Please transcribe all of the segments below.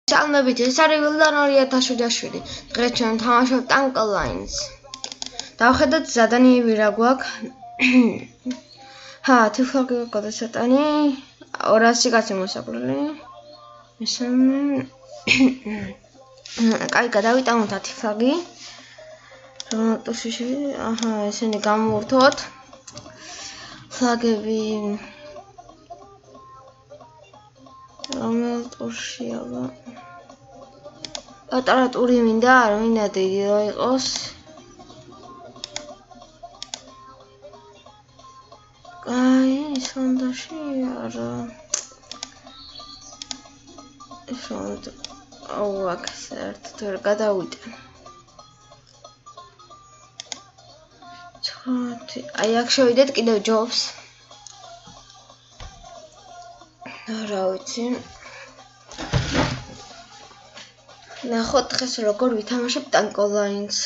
Salmebit, ეს არის ვილდან 2007. დღეს ჩვენ თამაშობ Tank Alliance. დავხედოთ ზადანიები რა გვაქვს. თიფლოგი გადასატანი 200 კაცი მოსაკლული. მესამე კაი გადავიტანოთ თიფლოგი. რომტოში ესენი გამოვურთოთ. ფლაგები რომელ ტურში აბა პატარა ტური მინდა, არ მინდა დიდი რო იყოს. კაი, სონდაში არა. სონდ აქ საერთოდ ვერ გადავიტან. აი აქ შევიდეთ კიდევ ჯობს. რა ვიცი. ნახოთ დღეს როგორ ვითამაშებ Tank Alliance.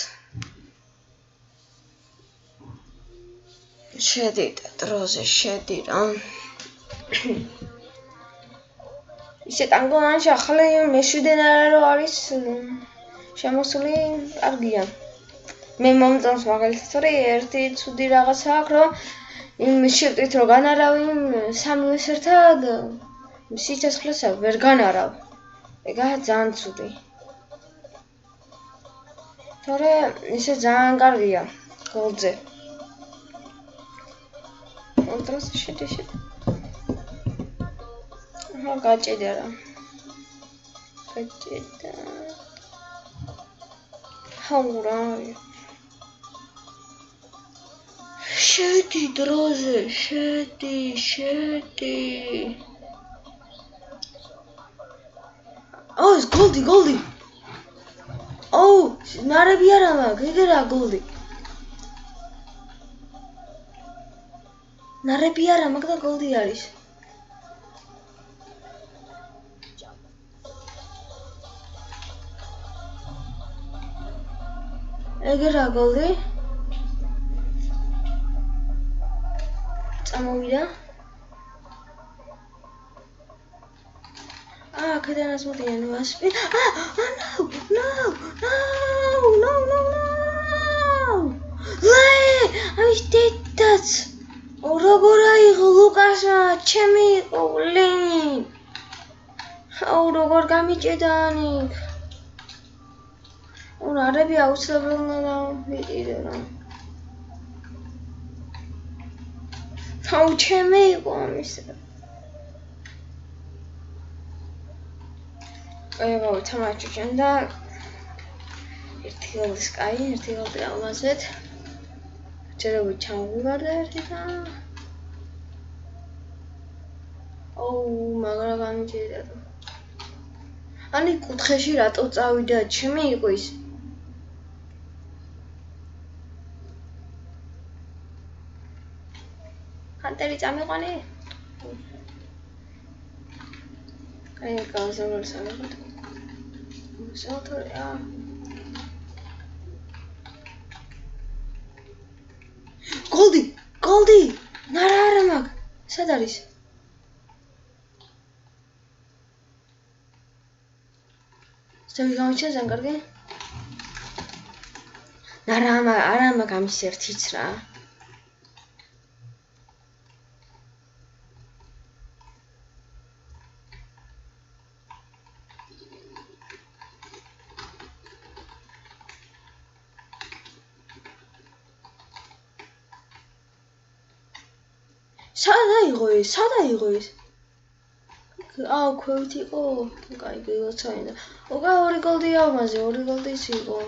შედით დროზე შედი რა. ისე Tank Alliance ახალი მეშვიდე რო არის შემოსული კარგია. მე მომწონს მაგალითად ერთი ცუდი რაღაცა აქვს რომ იმ შევტით რომ განარავი სამივეს ერთად სიცოცხლეს ვერ განარავ. ეგაა ძალიან ცუდი. თორე ისე ძალიან კარგია გოლზე. კონტროლს შედი. გაჭედა რა. გაჭედა. ჰაურა. შედი დროზე, შედი. ეს goldi. ნარები არა მაქვს, ეგ რა goldi. ნარები არა მაქვს და goldi არის. ეგ რა goldi? წამოვიდა. ქედანას მოდიან ვასპი. No. I did that. როგორ აიღო ლუკასმა, ჩემი იყო ლენი. როგორ გამიჭედა ანიკ. ნარები აუცილებლად უნდა დავიყიდე რა. ჩემი იყო ამისა. აიო, თამაში ჩანდა. ერთი გოლს კაი, ერთი გოლი ამაზეთ. ჯერები ჩამოვიდა ერთი და მაგრა გამიჭირდა. ანი კუთხეში რატო წავიდა? ჩემი იყო ის. ხანტერი წამიყვანი? კაი, გავზავრალ სამეფოდ. სოთორია. goldi. ნარა მაგ. სად არის? სწორი გამიჩა ძალიან კარგი. ნარა მაგ ამის ერთიც რა. სადა იყო ეს? ქვევით იყო. კაი, გეოცაინდა. ორი goldi ამაზე, 2 goldi-ს იყო.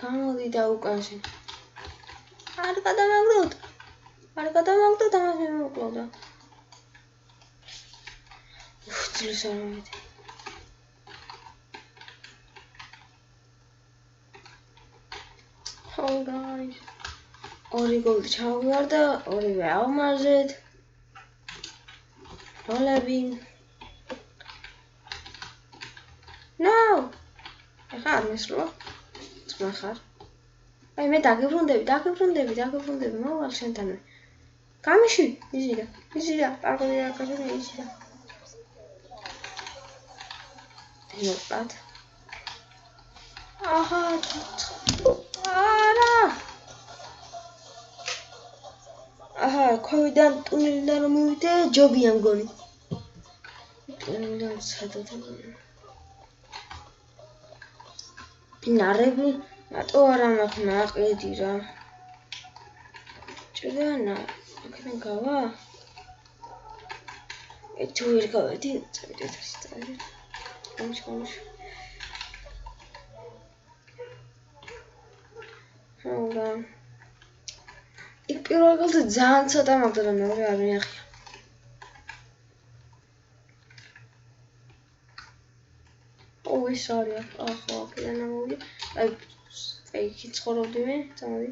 გამოდი და უკანში. არ გადამაგდოთ, ამას მე მოკლავდა. ძლის არ მომედი. guys. 2 goldi ჩავივარდა, 2-ვე ავმაზეთ. როლები. No! ეხა არ მესროლა. ძმა ხარ. აი მე დაგებრუნდები, მოვალ შენთანვე. გამიში, იზიდა, პარკოდი რა, იზიდა. ნუყად. აჰა, არა. აჰა, ქვევიდან ტუნელიდან რომ მივიდე, ჯობია მგონი. ტუნელიდან სადოთ. ბინარები, რატო არა მაქვს ნაყიდი რა. ჭრანა, აქედან გავა? თუ ვერ გავედი, წავიდეთ რესტორანში. გამიშ. ჰალა. იქ პირველ რიგში ძალიან ცოტა მაგდა და მეორე არ მიახია. ის არის ახლა აქედან ამოვიდი. აი იქ ცხოვრობდი მე, წამოდი.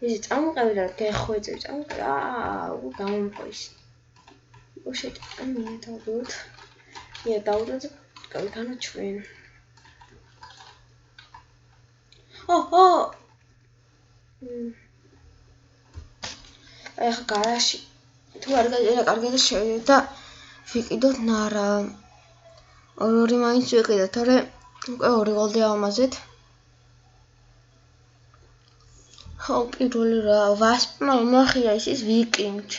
ისე წამოყევი და გეხვეწევი, წამოყევი. გამომყო ის. შეტყამია დავდოთ. დავდოთ გავიქანო ჩვენ. აი ხა გარაში თუ არ გაიარა კარგად შევიდეთ და ვიყიდოთ ნარა. ორი მაინც ვიყიდეთ, თორე უკვე 2 გოლდი ავამაზეთ. ხო, პირველი რა, ვასპმა მოახია ის ვიკინგ.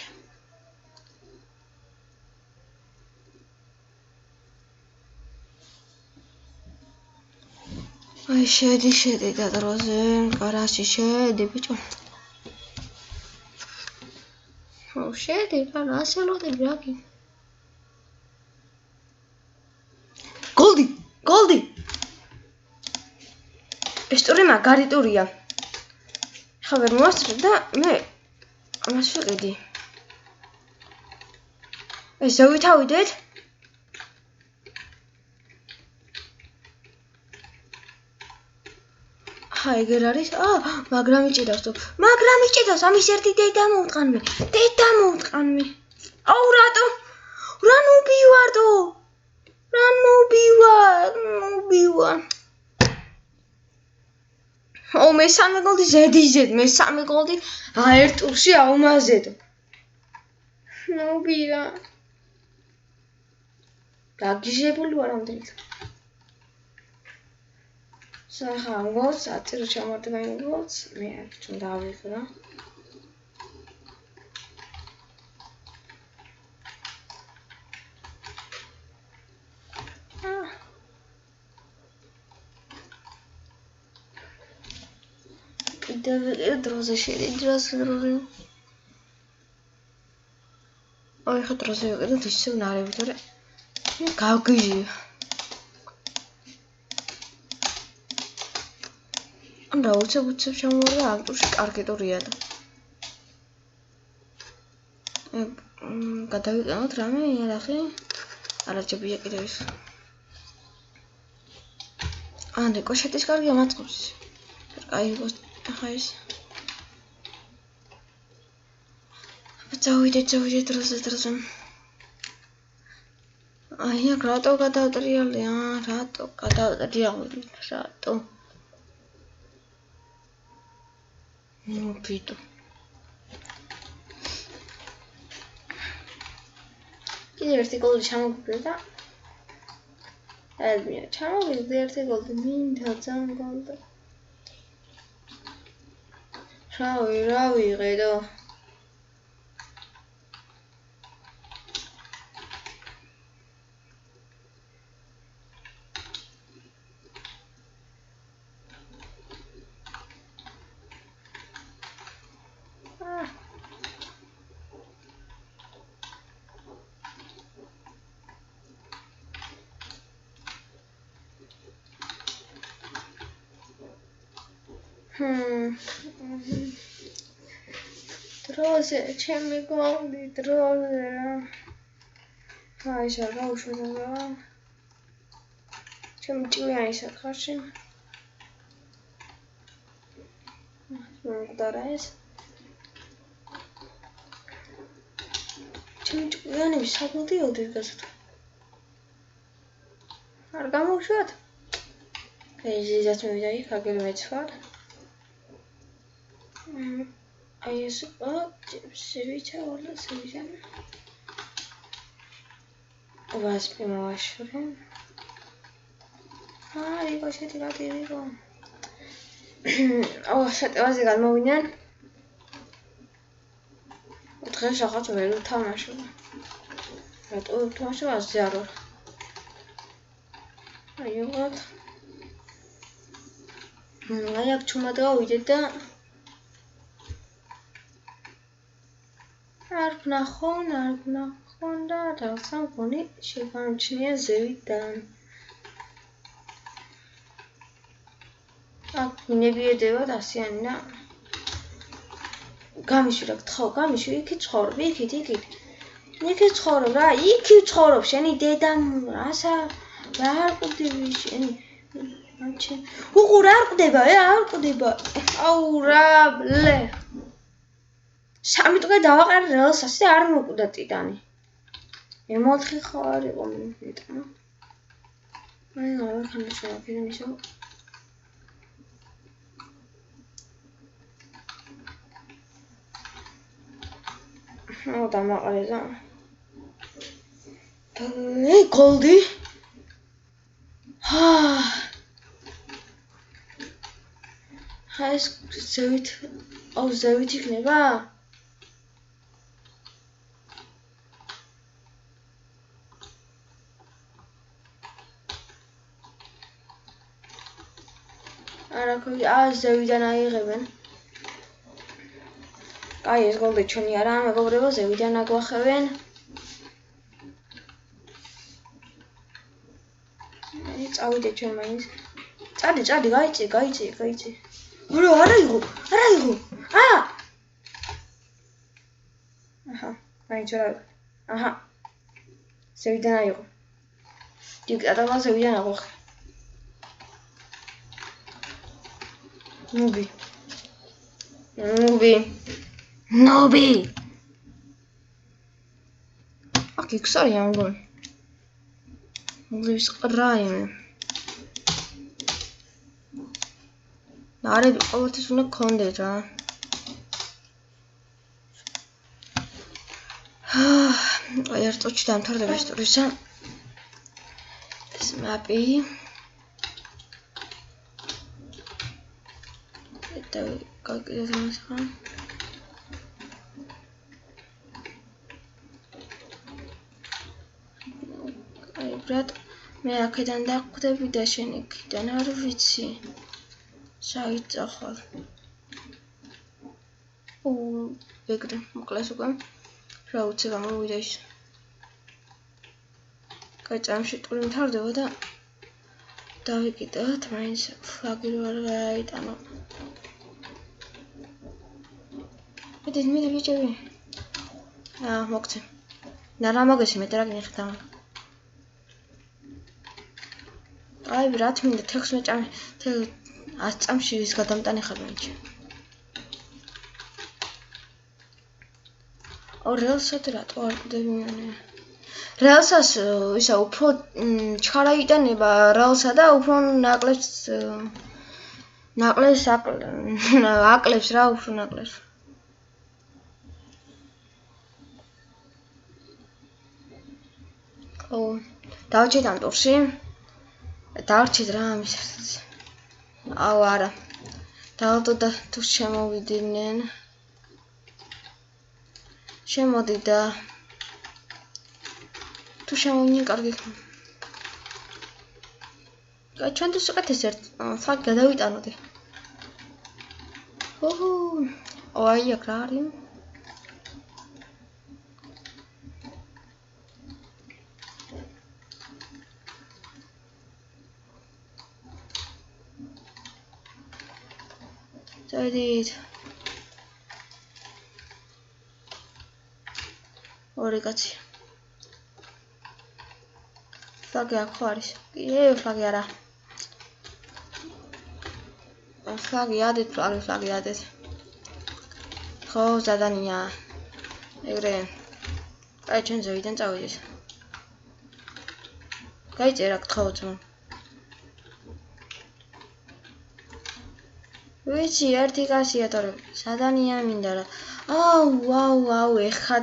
აი შედი და დროზე გარაში შედი ბიჭო. ხო შედი და რასელოდი ბიაკი. გოლდი. ეს ტური მაგარი ტურია. ხა ვერ მოასწრე და მე ამას ვიყიდი. ეს ზევითავიდეთ. ეგერ არის? მაგრამ იჭიდავს, ამის ერთი დედა მოუტყანმე. აუ რატო? რა ნუბივარდო? მესამე გოლდი ზედიზედ, მესამე გოლდი ერთ ტურში აუმაზედო. ნუბია. გაგიჟებული ვარ ამდენით. სახა გოლს აწირო ჩამარდება იმ გოლს, მე აქ თუ დავიღრა. დროზე შედი, დროზე. აი ხა დროზე ვიყიდეთ ისევ ნარევი, თორე გავგიჟი. და უცებ ჩამოვარდა ამ ტურში კარგი ტურია და. გადავიყენოთ რამე იარაღი. არა ჯობია კიდევ ის. ნიკო შედის კარგია მაწყობს. აი ახლა ის. წავიდეთ დროზე. აი აქ რატო გადავტრიალე? რატო? ნუ პიტო. კიდევ ერთი გოლი ჩამოგვიგდა და ჩამოვიდა ერთი გოლი მინდა ძალიან გოლდა. რა ვიღედო? დროზე ჩემი გოლი დროზე რა. აი შარგა უშვება. ჩემი ჭკვიანი სათხარში. მოგდარა ეს. ჩემი ჭკვიანები საგულდიოდით გასად. არ გამოვშვათ? ზიზაც მივიდა იქ, აგერ მეცვალ. აი ეს სევიჩა. ვასპი მოვაშორე. იყო შეეთი რატი იყო. შეტევაზე გამოვიდნენ. დღეს რაღაც ვერ ვთამაშობ. რატო ვთამაშობ ასე არ ვარ. აი ვიღოთ. აი აქ ჩუმად გავიდეთ და არ ვნახონ და რაღაცა მგონი შეგამჩნია ზევიდან. აქ მინებიედებოდ ასიანი და გამიშვი რა გთხოვ, გამიშვი იქით ცხოვრობ, იქით. იქით ცხოვრობ რა, იქით ცხოვრობ, შენი დედა რასა რა არ ყვდები შენი. უყურ არ ყვდება, არ ყვდება. აუ რა ბლე. სამიტყვე დავაყარე რელსას და არ მოკვდა ტიტანი. მე-4 ხო არ იყო მეტყვი. მე რა ხანაშია ფილმისო. დამაყარე და გოლდი. ეს ზევით იქნება? ზევიდან აიღებენ. აი ეს გოლდი ჩვენი არაა მეგობრებო, ზევიდან აგვახევენ. აი წავიდეთ ჩვენ მაინც. წადი, გაიწი. არა იყო. აჰა, მაინც რა. აჰა. ზევიდან აიღო. დიქტატორმა ზევიდან აღვახე. ნობი. აქ იქსარია მგონი. მოგვის ყრაიმე. ნარები ყოველთვის უნდა გქონდეთ რა. აი ერთ წუთში დამთავრდება ეს ტურისა. ეს მაპი. და გაკეთდეს ხა. აი ბრატ მე აქედან დახვდები და შენ იქიდან არ ვიცი. საიტახალ. ეგრე მოკლეს უკვე. რა უცე გამოვიდა ის. კაი წამში ტური მთავრდება და დავიკიდოთ მაინც ფლაგი რო არ გაიტანო. მე ბიჭები. მოგცე. რა მოგესი მე რა გიხდა. აი ბრატ მინდა 16 წამში 100 წამში ის გადამტანი ხარ მაინც. რელსად რატო არ ყვდები მე? რელსას ისა უფრო ჩქარა იტანება რელსა და უფრო აკლებს რა უფრო ნაკლებს. დავჭით ამ ტურში. დავჭით რა ამისაც. აუ არა. დავდო და თუ შემოვიდნენ. შემოდი და თუ შემოვიდნენ კარგი. ჩვენთვის უკეთეს ერთ ფლაგ გადავიტანოდი. აი აქ რა არის? წავიდით. ორი კაცი. ფლაგი აქ ხო არის? ფლაგი არა. ფლაგი ადეთ. ხო, ზადანია. ეგრე. აი ჩვენ ზევიდან წავიდეთ. გაიწერა გთხოვთ. ვიცი, ერთი კაცია თორე ზადანია მინდა რა. აუ, ეხა.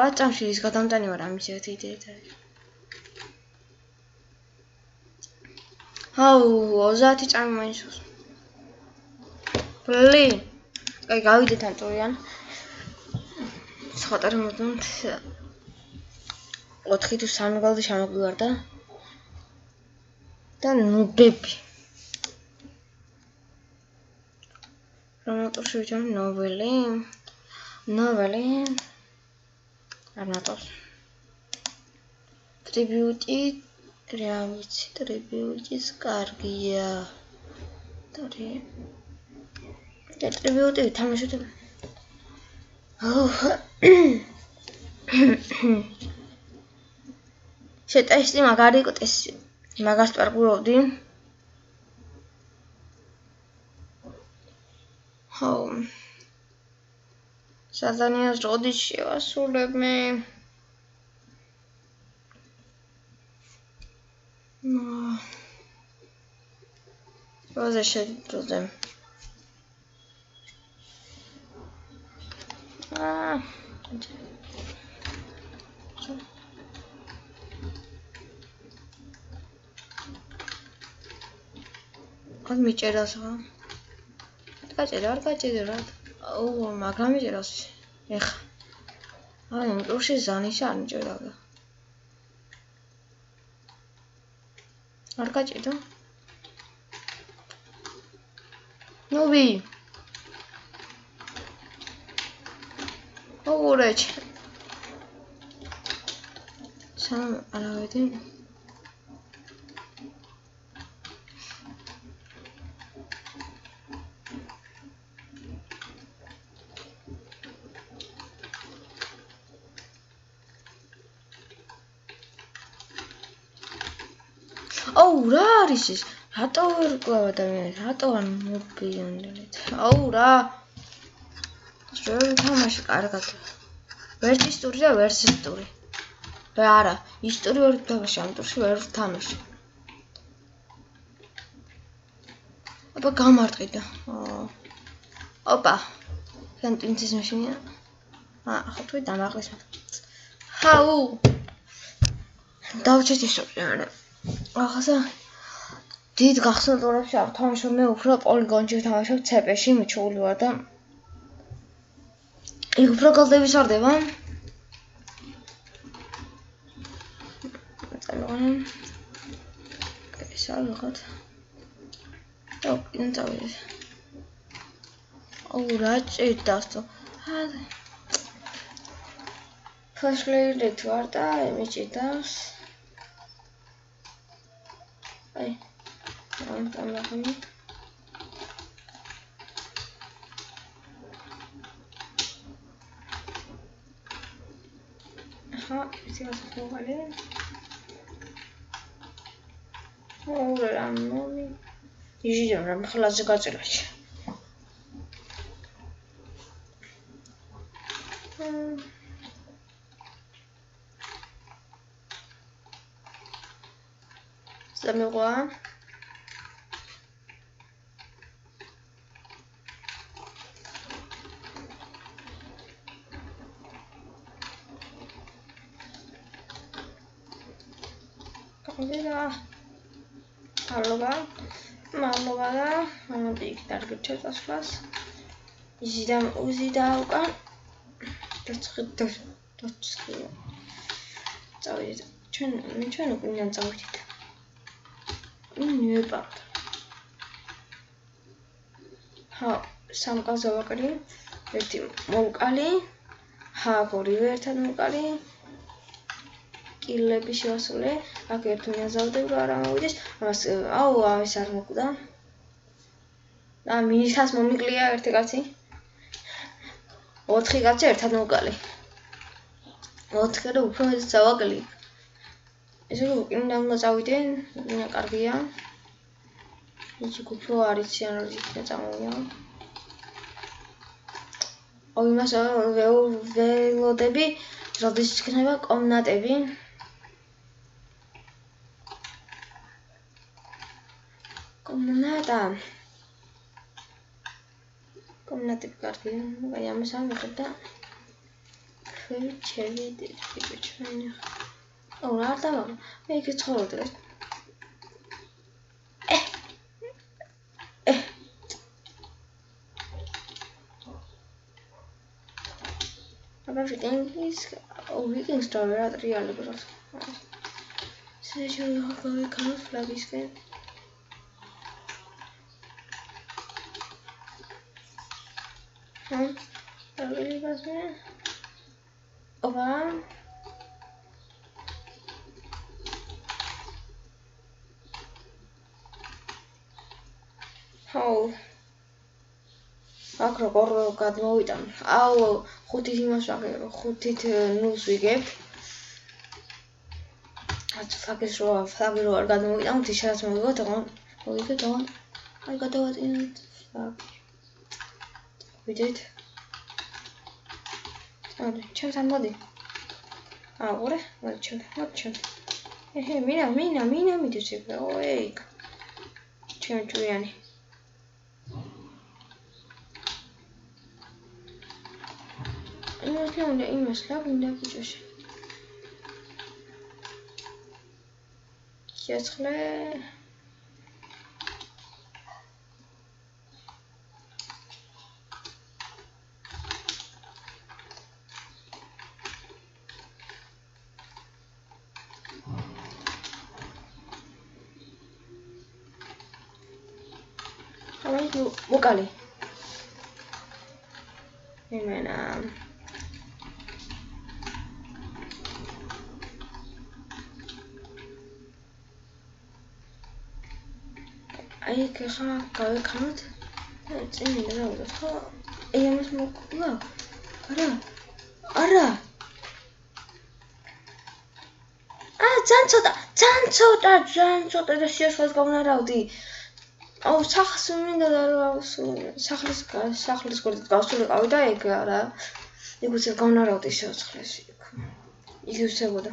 რა წამში ის გადამტანი ვარ ამის ერთი იდეა. აუ 30 წამი მაინც ბლინ აი გავიდეთ ამ ტურიან ცოტა რომ მოდმთ 4 თუ 3 გოლი შემოგვივარდა და ნუბები რომ ტურში ვიჯამ ნოველი არნატოს ტრიბიუტი რა ვიცი ტრიბიუტის კარგია და ტრიბიუტი თამაშობ შეტესტი მაგარი იყო ტესტი მაგას პარკურობდი სადანიას როდის შევასრულებ მე როზე შედროზე ამ მიჭერას არ გაჭერა აუ მაგრამ მიჭერას ეხა აი ამ ტურში ზანის არ მიჭერა არ გაჭირდა ნუბი ოღურეჩ სამ არავედი აუ რა არის ეს რატო ვერ კლავ ადამიანს რატო არ მობიონდეთ აუ რა შეიძლება თამაში კარგად ვერც ის ტური და ვერც ის ტური და არა ის ტური ვერ თამაში ამ ტურში ვერ თამაში აბა გამარტყიდა ოპა სენტინცის მაშინია ახლა თუ დამაღლის ჰაუ დავჭეთ ის ტური ახლა დიდ გახსნილობებში არ თამაშობ მე უფრო პოლიგონში ვთამაშობ ცეპეში მიჩეული ვარ და იქ უფრო გოლდები სარდება წელოვანი ეს არ ვიღოთ და უკან წავიდეთ აუ რა ჭირდასო ფაშლეირეთ ვარ და მეჭიდავს აი ამ ლახანი ახლა ისე გასაგებია ოღონდ რამონი იჟი რამ ხლაზე გაწერაში სამეღვა კამერა მალობა და მოდი კარგად ჩასვლას იზიდა უკან დაწყდა წავიდეთ ჩვენ უკან წავიდეთ ნებად სამ კაზა ვაკალი ერთი მოვკალი ორივე ერთად მოვკალი კილები შევასრულე აქ ერთი მეზავდები რა მოვიდეს ამას აუ ამის არ მოკვდა და მინისას მომიკლია ერთი კაცი 4 კაცი ერთად მოვკალი 4 და უფრო მეტი წავაკალი ესე უკან უნდა წავიდე კარგია ის უფრო არის ან რა იქნა წამოვია აუ იმას ველოდები როდის იქნება კომნატები კომნატები კარგია აი ამას არ მიხარ და შევიდეთ ჩვენ აუ რა და მე იქ ცხოვრობდი ვიკინგის ვიკინგს და რა რეალურად შეიძლება გავიქანოთ ფლაგისკენ აღელებას მე ოპა აქ როგორ გადმოვიტან აუ ხუთით იმას ვაგებ ხუთით ნულს ვიგებთ ფლაგის რო არ გადმოვიტანოთ ის რაც მოვიგოთ ოღონდ აი გადავატინოთ ფლაგი ვიდეთ აი ჩემთან მოდი აურე მოდი ჩემთან ეჰე მინა მიდის ეგ ოი ჩემ ჭვიანი იმას ლაგუნდა ბიჭოში შეცხლე მოკალი იმენა აი ხა გავიქანოთ წინ რა ვიყო ხო აი ამას მოკლა არა ძალიან ცოტა და შეასრულოს გავნარავდი აუ სახს მინდა და რა სახლის გვერდით გავსულიყავი და ეგ რა იქ უცებ გავნარავდი შეასრულეს იქ უსებოდა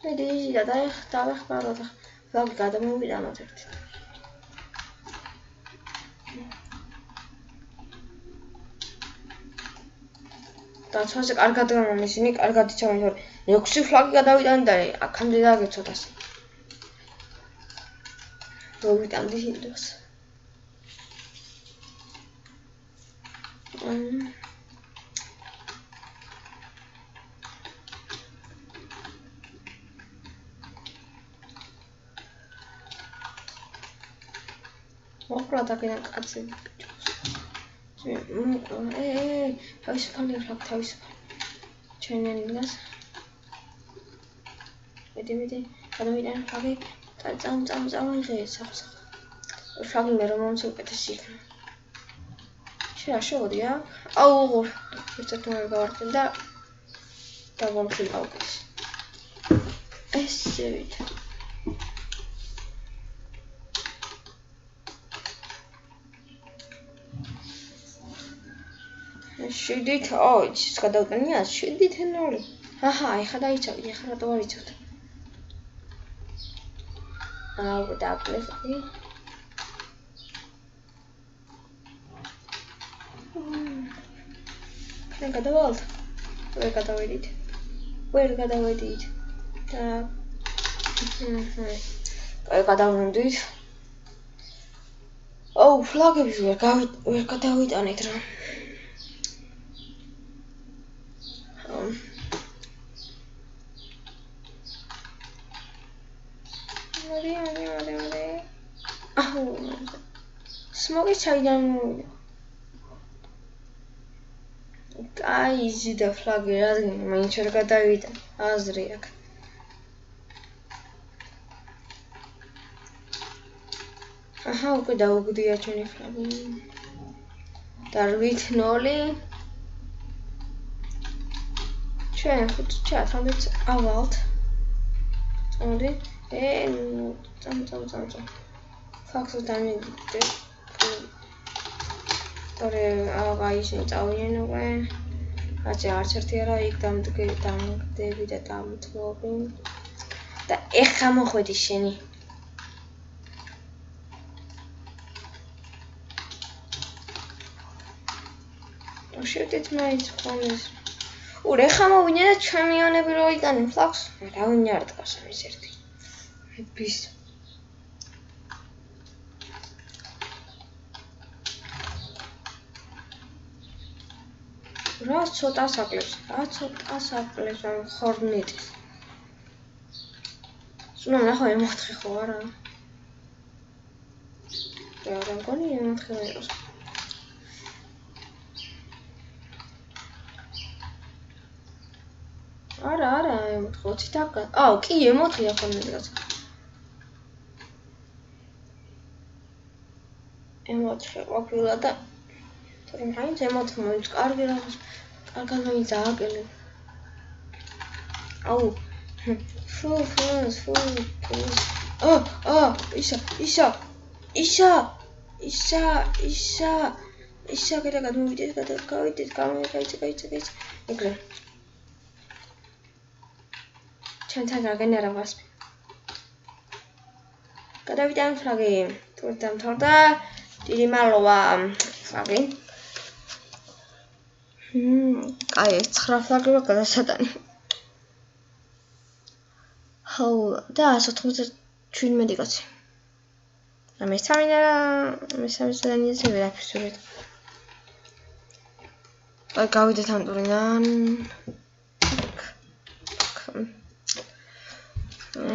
მედი და დავეხმაროთ ფლაგი გადამოვიტანოთ ერთი დაცვაზე კარგად გამონ ისინი კარგად იცავენ თორე 6 ფლაგი გადავიტანე და აქამდე დაგეცოდას ვიტანდი ინდოს მოკლა დაგენა კაცი თავისუფალი ჩვენენილას მედი გადავიტანე ფლაგი წამიღე სახს ფლაგი მე რომ მომცე უკეთესი იქნება შეაშოვდია აუ ერთად ვერ გავარდე და დავამხილა უკეთეს ესე ვით შედით ის გადავკენია შედით ნოლი აჰა ეხლა დაიცავდი ეხლა რატო არ იცავთ აუ დაკლეფი ხან გადავალთ ვერ გადავედით და გადავდით აუ ფლაგები ვერ გადავიტანეთ რა მოდი აჰუ სმოგი ჩაიდან აი იზიდა ფლაგი რადგან მაინც ვერ გადავიდა აზრი აქვს აჰა უკვე დაუგდია ჩვენი ფლაგი და 8-0 ჩვენ ხუთი ავალთ წამოდი წამ ფაქსს დამიდე თორე აღაიშენ წავიდნენ უკვე აჭი არც ერთი არა იქ დამდგები და დამთმობი და ეხა მოხვედი შენი შევდით მაინც ხომეს ეხა მოვიდნენ და ჩემპიონები რო იტანენ ფლაგს რა ვინ არ დგას ამის ერთი ბის რა ცოტა საკლებს ამ ხორნეტის. სულ ნახო ემოთხე ხო არა? რა მგონი ემოთხე იყოს. არა, ემოთხე 20 დაგა. აუ, კი ემოთხეა ხორნეტი რაცა. ემოთხე ყოფილა და თორემ მაინც ემოთხე მოიც კარგი რაღაც კარგად მაინც ააკელე. აუ ფუ ისა გადაგად მოვიდეს გავიდეთ ეგრე ჩანთან გაგენ არა ვასპი გადავიდა ამ ფრაგი თუ დამთავრდა დიდი მადლობა ფრაგი აი ეს 9 ფრაგია გადასატანი ჰაუ და 197 კაცი მე სამიზანიაზე ვერაფერს ვიყიდ აი გავიდეთ ამ ტურიდან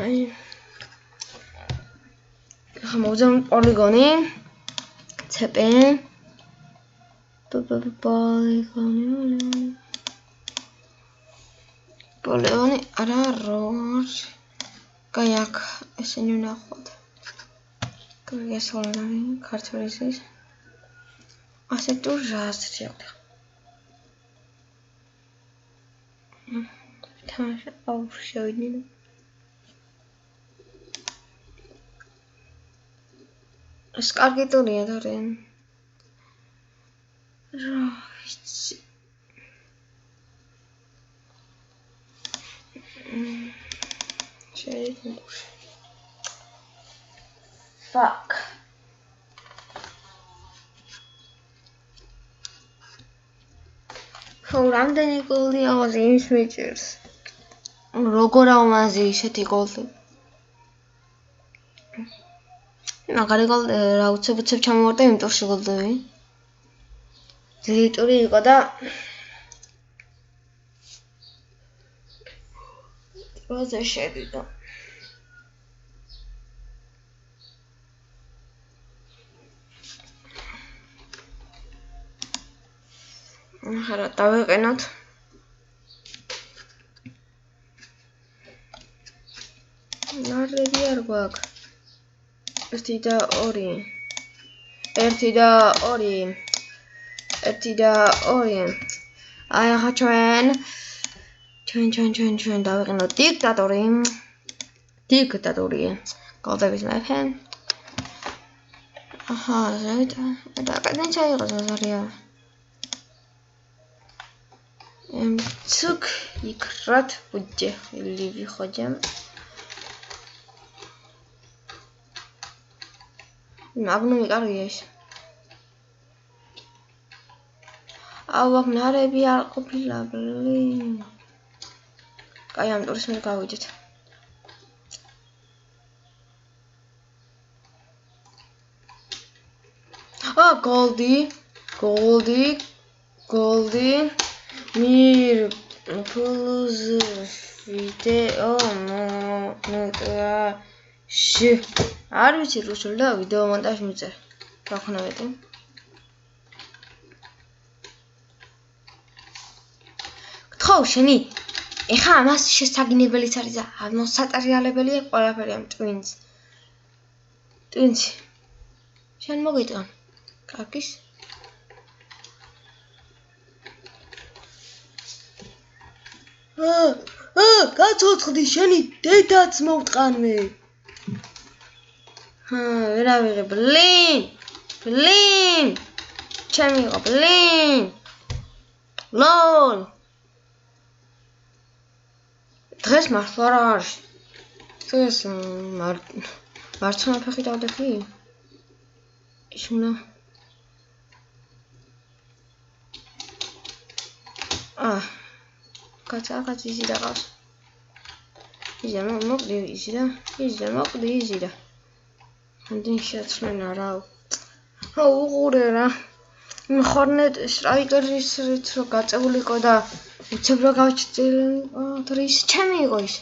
აი ახლა მოვძამ პოლიგონი ცპ პოლიგონი არა როარ კაი აქ ესენი ვნახოთ გასავლანი ქართულის ასე თუ რაზრი აქვს თამაში აუ შევიდნენ ეს კარგი ტურია თორემ რა ვიცი შეიძლება fuck ხო რამდენი გოლი ავაზი იმის მეჭერს როგორ ავმაზი ისეთი გოლი მაგარი გოლი რა უცებ ჩამოვარდა იმ ტურში გოლდები ძლიერი ტური იყო და როზე შევიდა ახლა დავეყენოთ ნარლები არ გვაქვს 1 და 2 აი ახლა ჩვენ დავეყენოთ დიქტატორი გოლდების მეფე აჰა და კადენ ჩაიღოს ზარია ცუк икрат уехали выходим მაგნუმი კარგია ეს აუ აქ ნარები არ ყოფილა ბლინ კაი ამ ტურის მე გავიდეთ goldi mir plus video montage არ ვიცი რუსულ და ვიდეო მონტაჟი მიწერ რა ხნა მეტი გთხოვ შენი ეხა ამას შესაგინებელიც არის და მოსატარიალებელია ყველაფერი ამ ტვინს შენ მოგიტან კაკის გაცოცხდი შენი დედაც მოვტყანვე ვერა ვიღე ბლინ ჩემი იყო ბლინ ლოლ დღეს მართლა რა არის დღეს მარცხენა ფეხი დავდექი ისუნა კაცაკაც იზი და ყავს იზი მოკლი იზი და ამდენ შეცვლენა რა უყურე რა ხორნეტ სტრაიკერის რიც რო გაწეულიყო და უცებ რო გავჩწილ ის ჩემი იყო ის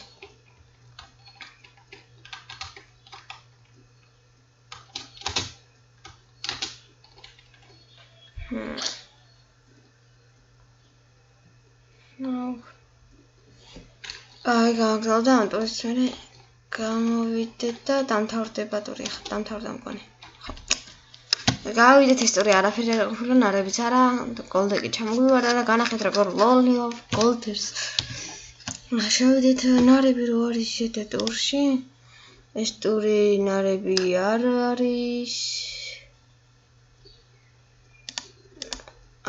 აი გავაგზავნე ამ ტურის მე გამოვიდეთ და დამთავრდება ტური ხა დამთავრდა მგონი გავიდეთ ეს ტური არაფერი არ ყოფილა ნარებიც არა გოლდეკი ჩამოგვივარა და განახეთ როგორ ლოლი გოლდერს შევიდეთ ნარები რო არის შეთ ტურში ეს ტური ნარები არ არის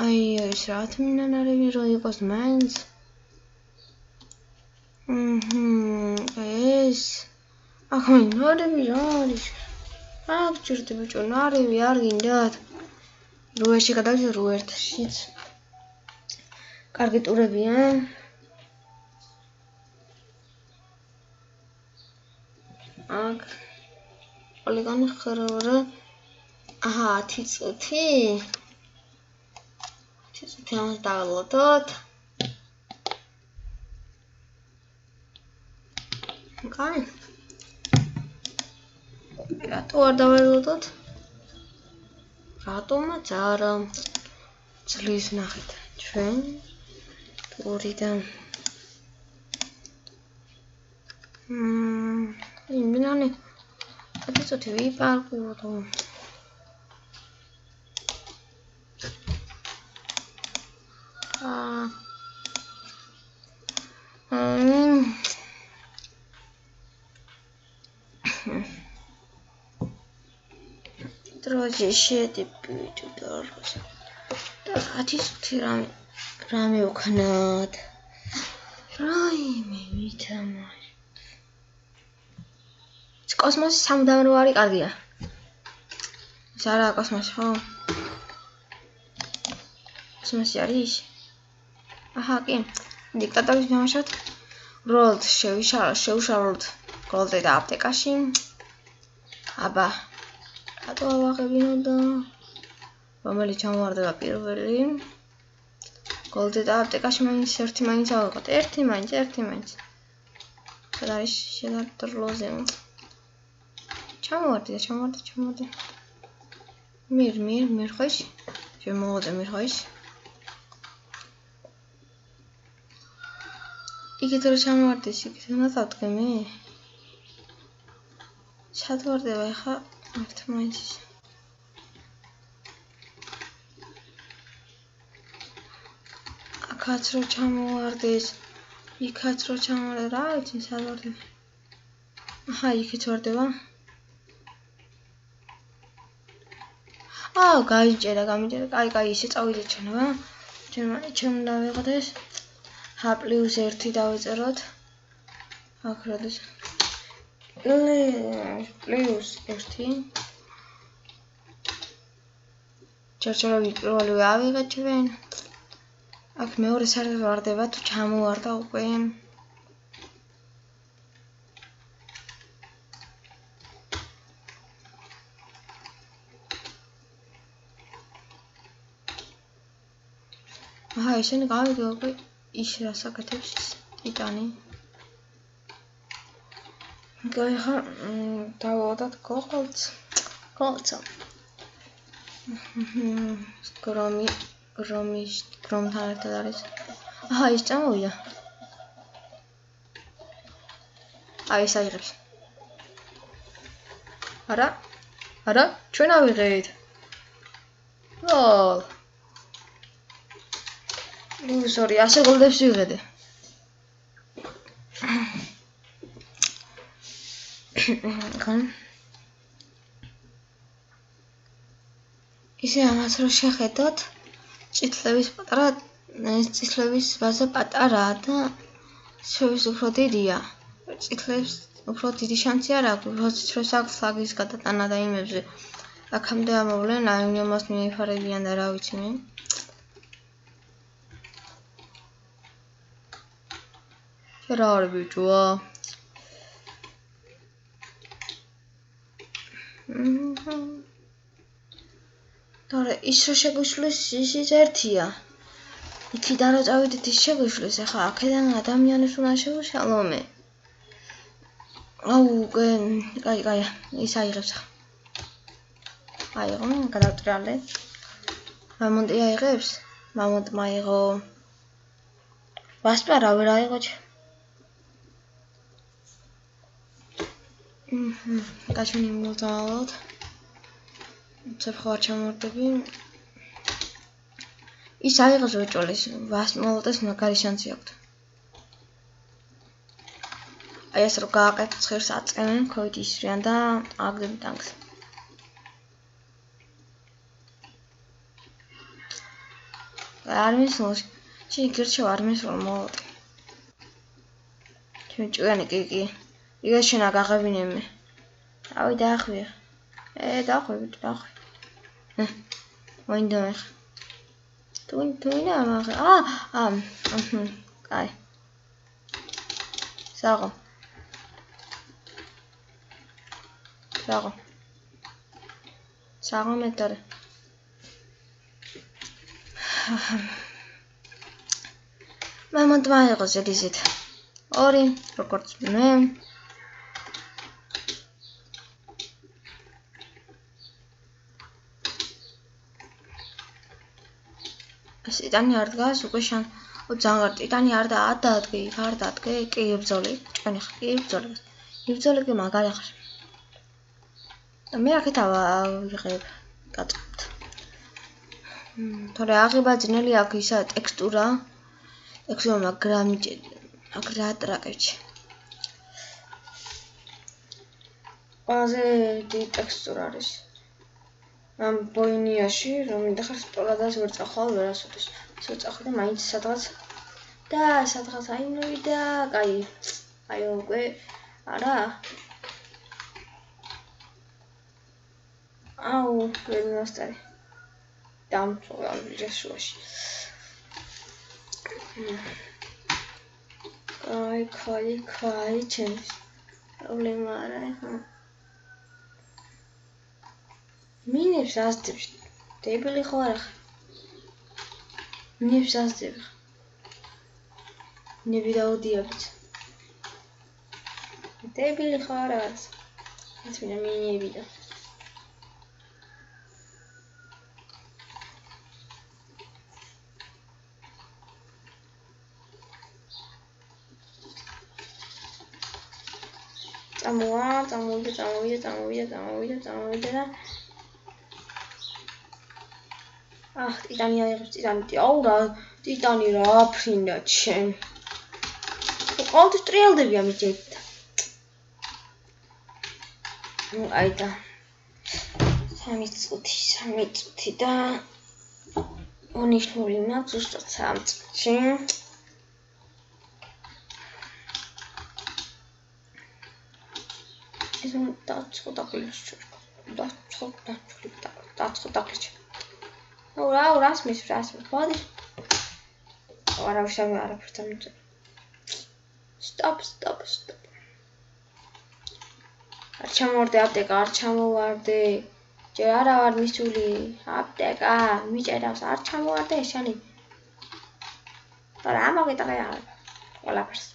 აი ეს რა თმინდა ნარები რო იყოს მაინც ეს ახლა ნარები რა არის აქ ჭირდება ბიჭო ნარევი არ გინდათ რუერში გადავიდეთ რუერთშიც კარგი ტურებია აქ პოლიგონი ხერორა აჰა 10 წუთი ამას დავალოდოთ კაი რატო არ დავალოდოთ? რატომაც არა ძლივს ნახეთ ჩვენ ტურიდან იმენანი 10 წუთი ვიპარკურო დროზე შედები დაროს და 10 წუთი რამე ვქნათ რაიმე ვითამაშ კოსმოსი სამუდამ რო არის კარგია ეს არა კოსმოსი ხო კოსმოსი არის აჰა კი დიქტატორის ნამაშოთ როლდ შევშალოთ გოლდე და აპტეკაში აბა რატო ავაღებინო და რომელიც ჩამოვარდება პირველი გოლდე და აპტეკაში მაინც ერთი მაინც ავიღოთ ერთი მაინც სად არის შედარდროზე ჩამოვარდი მիր ხოის შემოვოდე მիր ხოის იქით რო ჩამოვარდეს იქით უნდა დავდგე მე სად ვარდება ხა ერთმანეთს აქაც რო ჩამოვარდეს იქაც რო ჩამოვარდეს რა ვიცი სად ვარდება აჰა იქით ვარდება გამიჯერა კაი ისე წავიდეთ ჩვენო ჩვენ უნდა ვიღოთ ეს h+1 დავიწეროთ აქ როდის +1 ჩარჩოები პირველივე ავიღეთ ჩვენ აქ მეორე სარდაფი ვარდება თუ ჩამოვარდა უკვე აჰა ისინი გავიგე უკვე ის რასაკეთებს ტიტანი გაიხა დავოდათ გოლცო გრომთან ერთად არის აჰა ის წამოვიდა აი ეს აიღებს არა ჩვენ ავიღეთ ლოლ sorry ასე გოლდებს ვიღედე ისე ამას რო შეხედოთ წითლების ბაზა პატარაა და შევის უფრო დიდია წითლებს უფრო დიდი შანსი არ აქვს როდესაც რო აქვს ფლაგის გადატანა და იმებზე აქამდე ამოვლენ აი ამას მიიფარებიან და რა ვიცი მე რა არის ბიჭო თორე ის რო შეგვიშლის ისიც ერთია. იქიდან რო წავიდეთ ის შეგვიშლის, ახლა აქედან ადამიანებს უნდა შევშალო მე. აუ, კაი, ის აიღებს. აიღო, გადავტრიალე. მამონტი აიღებს? მამონტმა აიღო. ვასპა რა ვერ აიღო. გაჩვენი მოვწავალოთ. ცეცხლად ჩამოვარდები. ის აიღოს ვეჭოლის, ვასმოლოტეს მაგარი შანსი აქვს. აი ეს რო გააკეთეთ ცხერს აწევენ, ქვით ისრიან და აგდები ტანკს. არ მისულს, ჩი გირჩევა არ მისულ მოლოტი. ჩემი ჭკვიანი კი. იგას შენა გაღებინე მე. ავი დაახვი. დაახვი. მოინდა მე. თუინა მაგ. კაი. საღო. საღო მეტარი. მამონტმა აიღო ზედიზეთ. 2 როგორც მე. ეს იტანი არ დგას უკვე შან ძალიან იტანი არ დადგე, კი იბრძოლი, ჭკვიანი ხარ, კი იბრძოლი კი მაგარი ხარ. და მე აქეთ ავიღებ, გაწყობთ. თორე აღება ძნელი აქვს ისა ტექსტურა. მაგრამ აგრა ტრაკებში. ყველაზე დიდი ტექსტურა არის. ამ ბოინიაში რომ მინდახარ სპორადას ვერ წახვალ ვერასოდეს. წახვალ და მაინც სადღაც აი მოვიდა, კაი. აი უკვე არა. აუ, ვერ მოსტარი. დამწვა ვიჟაშუაში. კაი, ჩემს. პრობლემა არა ახლა. მინებს ასდებს. დებილი ხო არა ხარ? მინებს ასდებს. ნები დაუდიაბთ. დებილი ხო არა? ეს მინები და წამოვიდა და ტიტანი აიღებს აუ რა ტიტანი რა აფრინდა ჩემ ყოველთვის ტრიალდები ამიჯეთ აი და 3 წუთი და ონიშნული მაქვს ზუსტად 3 წუთი ეს დაწყო დაკლიჩ აუ რას მის ბოდი არა ვშავე არაფერთან მიწე stop არ ჩამოვარდე აპტეკა არ ჩამოვარდე ჯერ არა ვარ მისული აპტეკა მიჭერავს არ ჩამოვარდე შენი არა ამოგიტყე ყველაფერს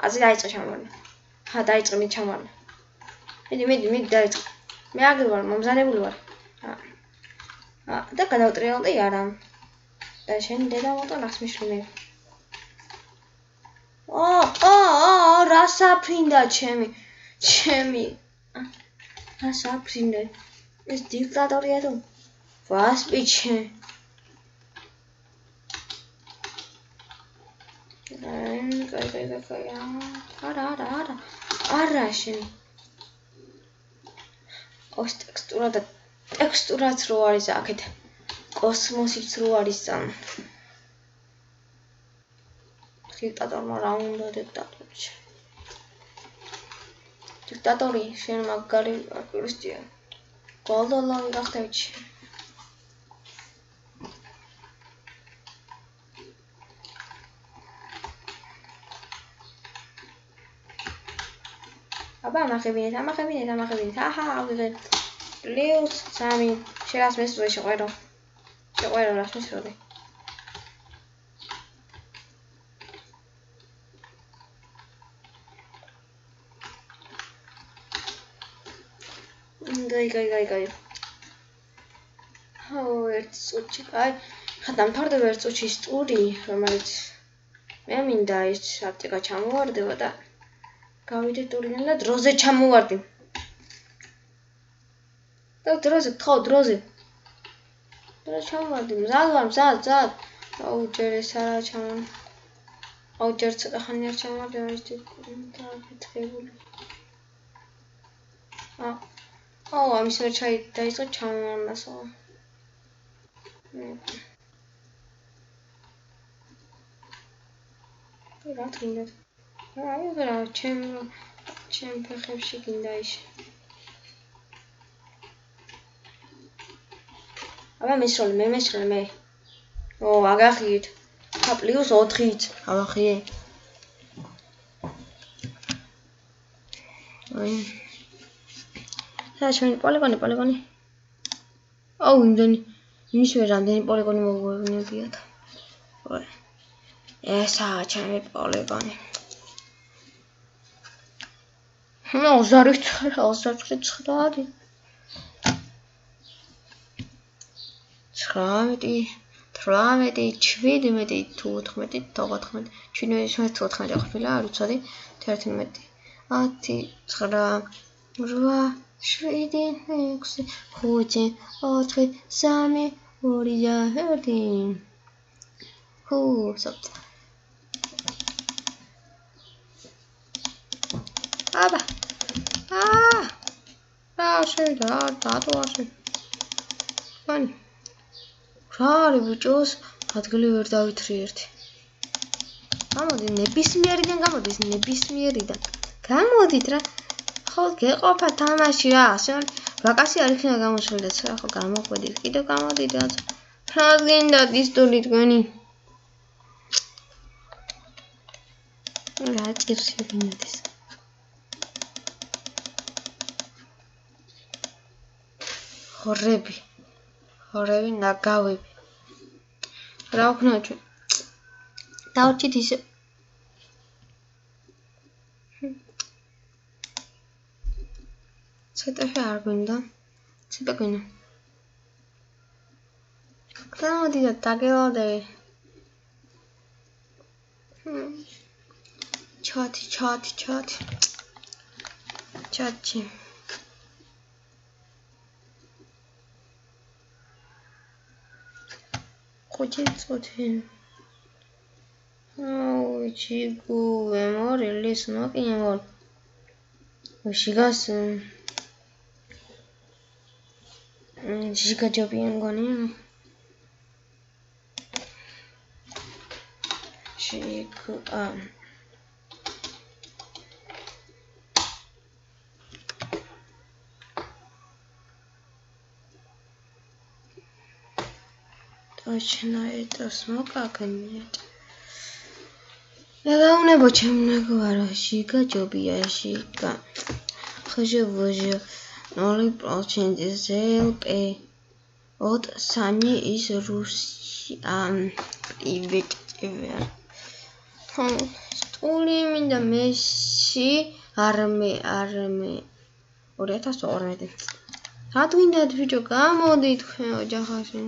აზი დაიწყე ჩამოვარდე დაიწყე მე ჩამოვარდე მიდი დაიწყე მე აგერ ვარ მომზადებული ვარ და გადავტრიალდი არა და შენ დედა მოტონახს მიშლიმე რას აფრინდა ჩემი რას აფრინდა ეს დიქტატორია თუ ვასპიჩე კაი არა შენ ოს ტექსტურაც რო არის აქეთ კოსმოსიც რო არის სამ დიქტატორმა რა უნდა დიქტატორი შენ მაგარი აკურისტია გოლდოლოვი გახდები აბა ამახებინეთ აჰა ავიღე პლუს 3 შენ რას მესწრე შეყვერო? შეყვერო რას მესწრე? გაი. ერთ წუთში, კაი. ხა დამთავრდება ერთ წუთში ის ტური, რომელიც მე მინდა ის აპტეკა ჩამოვარდება და გავიდე ტურიდან და დროზე ჩამოვარდი. და დროზე, ხო, დროზე. და ჩამოვარდი, მზად ვარ, მზად. აუ, ჯერ ეს არა ჩამოვარდი. აუ, ჯერ ცოტა ხანი არ ჩამოვარდი, ის დაგეთრებული. აუ, ამის ვერ დაიწყე ჩამოვარდასო. რა თქმა უნდა. რა, ჩემ ფეხებში გინდა ის. აბა მესროლე მე. ო, აგახიეთ. ხა +4-ით. აგახიე. აი. საჩვენი პოლიგონი. აუ, იმის ვერ რამდენი პოლიგონი მოგვეუბნებიათ. ой. ესაა ჩემი პოლიგონი. 29, 18, 17, 14 ყოფილა, არ ვიცოდი, 11, 10, 9, 8, 7, 6, 5, 4, 3, 2, 1. სოფტ. აბა. დატოვარში. მანი. რა არის ბიჭოს? ადგილი ვერ დავითრი ერთი. გამოდი ნებისმიერიდან. გამოდით რა. ხო გეყოფა თამაში რა. ვაკაცი არ იქნება გამოშვიდეთ. ხო გამოხვედით. კიდევ გამოდით რა. რა გინდათ ის ტური თქვენი? რა ჭირს გინდათ ის? ხორები ნაგავები. რა ვქნა ჩვენ? დავჭით ისე. ცოტა არ გვინდა. ცოტა გვინდა. გამოდი და დაგელოდები. ჩატი. ხუჭი. აუ, ჩიგუ, მორილის ნოკინემორ. შიგას შიგა ჯობიან გონია. შიგა точно это смокакнет. Давно чем наговорил, шика джобия, шика. Хожу 0% ЗЛП. От сами из Руси привет. Стули минда месси арме 2012. რა თქვინდათ ბიჭო, გამოდით თქვენ ოჯახაში.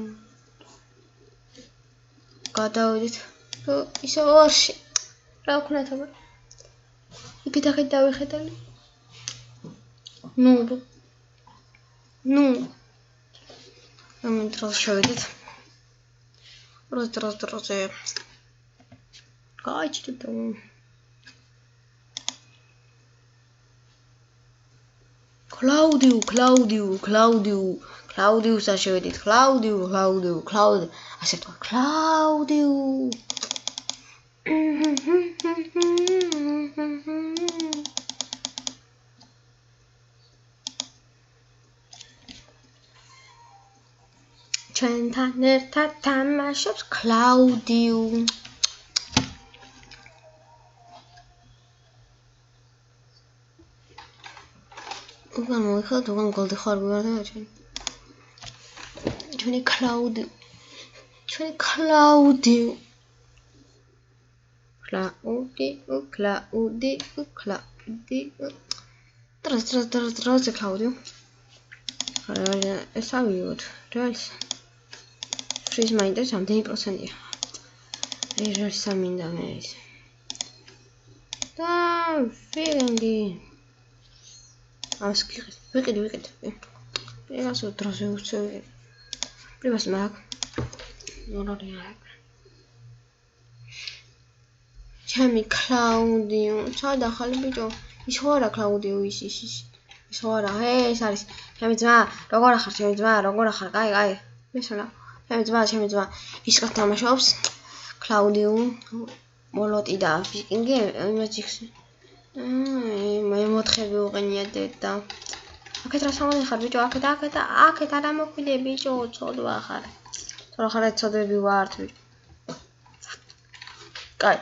გადავიდით. ისე ორში. რა ვქნათ აბა? იქით დავიხედალი. ნუ. ამით დროს შევედით. დროზე. გაიჭრით. Claudius așevădit. Claudiu. Așa tot. Claudiu. Centaner tatamașops Claudiu. Ugan moიხოთ, უგან გოლდი ხარ გვარდა ჩვენ. ჩვენი კლაუდი. ჩვენი კლაუდი. კლაუდი. დროზე კლაუდი. ეს ავიღოთ. რეალს. ფრის მაინტერესებს ამდენი პროცენტია. რეალს სამინდა მე ის. და ვიგენდი. ამას ვიყიდე. ეს დროზე უცევი. პრიბას მაგ. ნორორია. ჩემი კლაუდიო, სადა ხალი ბიჭო? ის ხო არა კლაუდიო ის. ის ხო არა, ეს არის. ჩემი ძმა, როგორ ახარ ჩემი ძმა, როგორ ახარ? კაი. მისვლა. ჩემი ძმა. ის კაც თამაშობს. კლაუდიო, მოლოტი და ვიკინგი იმაჯიქსი. მე მოთხები უყენია დედა. აქეთ რა სამანი ხარ ბიჭო? აქეთ არა მოკვიდე ბიჭო, ცოდვა ხარ. თორე ხარ ცოდები ვართ ბიჭო. კაი.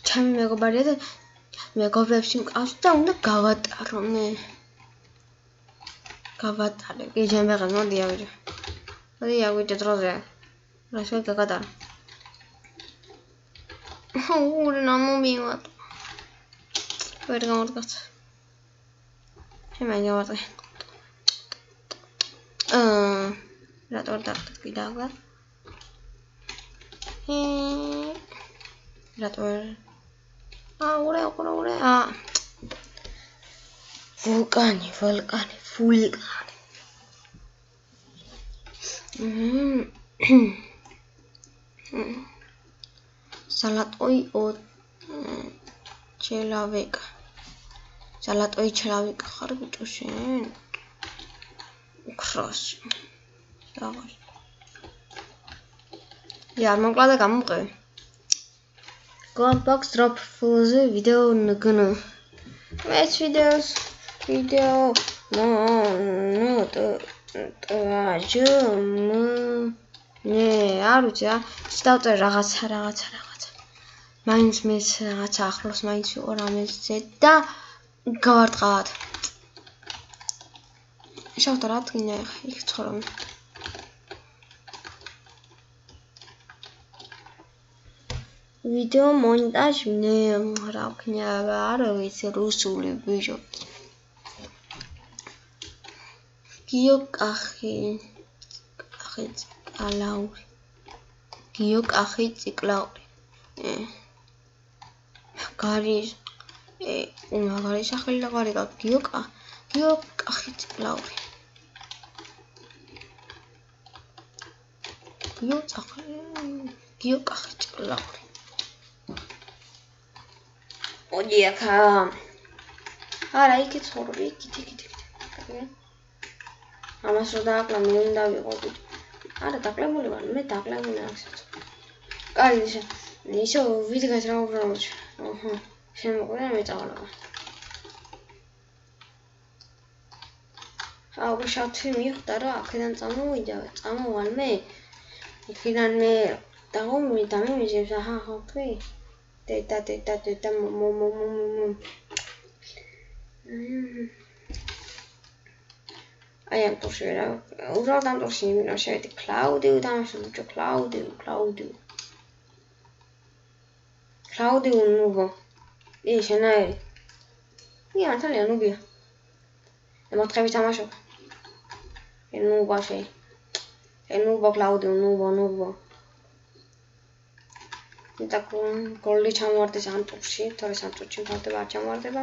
ჩემი მეგობარია და მეგობრებში მყავს და უნდა გავატარო მე. გავატარე. კი ჩემი ღა მოდია ბიჭო. მოდია ბიჭო დროზე. რასო გაგატარო. ორი ნამომივატ. ვერ გამორგაც. შემაი გავატე. რატო დაგტკი დაგვა? რატო? ურე. ვულკანი. Salatoi o chelaweka. Salatoi chelaweka ხარ ბიჭო შენ? cross. დავარ. არ მომკლა და გამომყევი. Box drop full-ზე ვიდეო ნგნ. ეს ვიდეო არ ვიცი რა. დავწერ რაღაცა. მაინც მეც რაღაცა ახლოს მაინც ვიყო რამეზე და გავარტყავთ. შევთა რა თქინა იქ ცხოვრობ. ვიდეო მონტაჟი რა ვქნა არ ვიცი რუსული ბიჭო. გიოკახი ციკლაური. გარის მაგარი სახელი და გარი გავთ გიოკახი ციკლაური. გიოკახი ციკლაური. ოდიახა. არა იქით ცხოვრობ იქით. ამას რო დააკლა მე უნდა ვიყო ბიჭო. არა დაკლებული ვარ მე დაკლებული ახსოვს. კაი ისო ვიდგას რა უბრალოდ. შემოყვება მე წავალა. შავთი მიხვდა რა აქედან წამოვალ მე. იქიდან მე დამიმიჯებს ხო თქვი? დედა აი ამ ტურში რა უბრალოდ ამ ტურში იმენა შევედი კლაუდი უდამაშო ბიჭო კლაუდი ნუბო შენაერი მართალია ნუბია მოთხები თამაშო ნუბო კლაუდი ნუბო და გოლი ჩამოვარდეს ამ ტურში თორე ამ ტურში მთავრდება არ ჩამოვარდება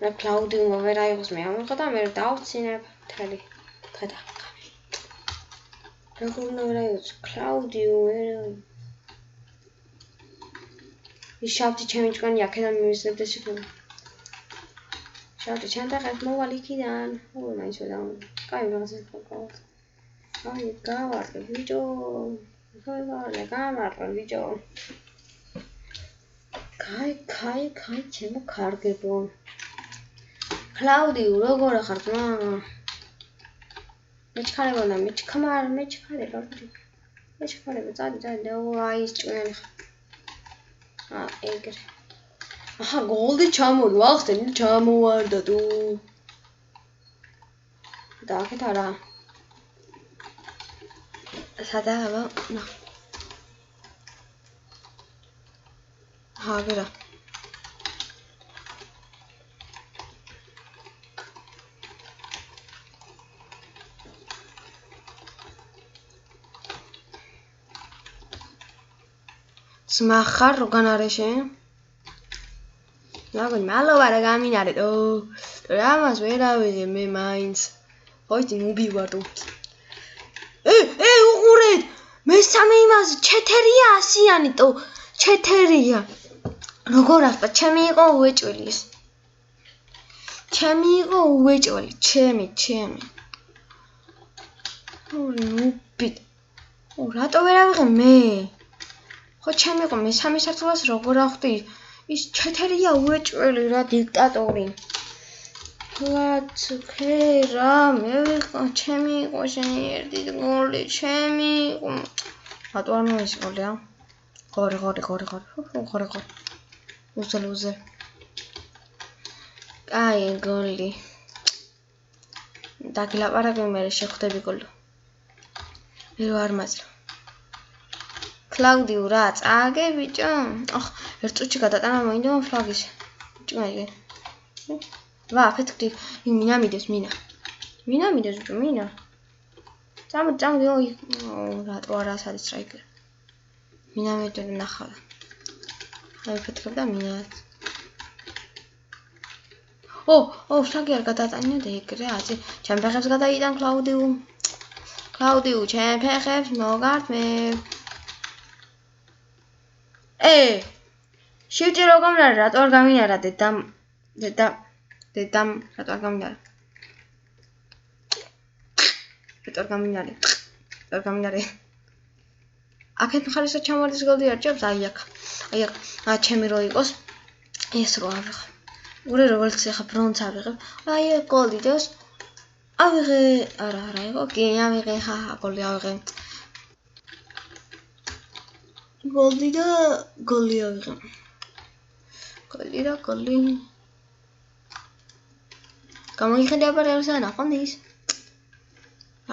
და კლაუდი ვერ აიღოს მე ამიღო და მე დავცინებ თელი ხედა როგორ უნდა ვერ აიღოს კლაუდი ის შავთი ჩემი ჭკანი აქედან მივიზრებდეს იქნება შავთი ჩემ და ხეთ მოვალ იქიდან მაინც ვერ დავამბობ კაი რაღაცა გავარ აი გავარდე ბიჭო კაი ჩემო კარგებო კლაუდი როგორ ახარ ძმა მეჩქარება წადი აი ის ჭკვიანი ხარ ეგრე აჰა გოლდი ჩამოვარდა ვახტენი ჩამოვარდა თუ და აქეთ არა სადაა? ჰაგერა. Smachar როგორ არის შენ? ნაგონი მალოვა რა გამინარეთ. რამას ვერ ავიღე მე მაინც. ხოიჩი ნუბი ვარ თუ. უყურეთ. მესამე იმას ჩეთერია 100-იანი თუ ჩეთერია. როგორ ახლა ჩემი იყო უეჭველი ეს. ჩემი იყო უეჭველი, ჩემი. ნუბი. რატო ვერ ავიღე მე? ხო ჩემი იყო მესამე სართულას როგორ ახვდი? ის ჩეთერია უეჭველი რა დიქტატორი. რა მე ვიყო ჩემი იყო შენი ერთი გოლი ჩემი იყო. რატო არ მოისყოლია? ღორი. უზელ. აი გოლი. დაგილაპარაკე მე შეხვდები გოლი. მე არ მაძლევ. Claudio რა წააგე ბიჭო? ერთ წუთში გადატანა მოინდა ფლაგის. ჭმაიგე. ვა ფეთქდი მინა მიდეს. წამოდი ოი. რატო არა სადი სტრაიკერ. მინა მეტი ნახავ. აი ფეთქებდა მინა. ფლაგი არ გადატანია და ეგრე აზი. ჩემ ფეხებს გადაიტან Claudio, ჩემ ფეხებს მოგართმე. შევჭი რო გამნარე რატო არ გამინარა დედამ რატო არ გამინარა აქეთ მხარესაც ჩამოვარდის გოლი არ ჭამს აი აქ ჩემი რო იყოს ეს რო ავიღე ურე როგორც ახლა ბრონს ავიღებ აი გოლი დოს ავიღე არა იყო კი ავიღე გოლი ავიღე გოლი ავიღე გოლი გამოიხედება რეალს ნახონდი ის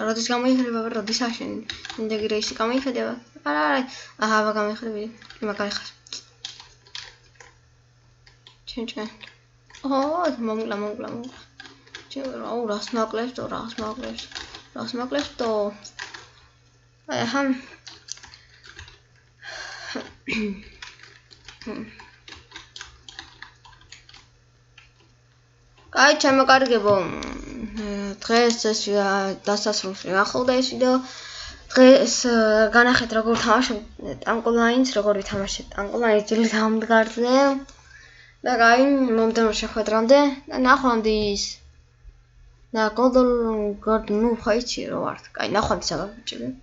როდის გამოიხედება როდის აშენ ინდეგი რეისი გამოიხედება არა აჰა გამოიხედები მაგარი ხარ ჩენ მომგლა ჩენ რას მაკლებს თო აჰა აი ჩამოკარგებო დღეს ეს დასასრულს ახალდა ეს ვიდეო დღეს განახეთ როგორ თამაშობ ტანკოლაინს როგორ ვითამაშეთ ტანკოლაინს ძილი დამდგარდზე და აი მომდევნო შეხვედრამდე და ნახვამდის და გორდონ ნუ ხაიჩი რო ვარ აი ნახვამდის აბა ბიჭები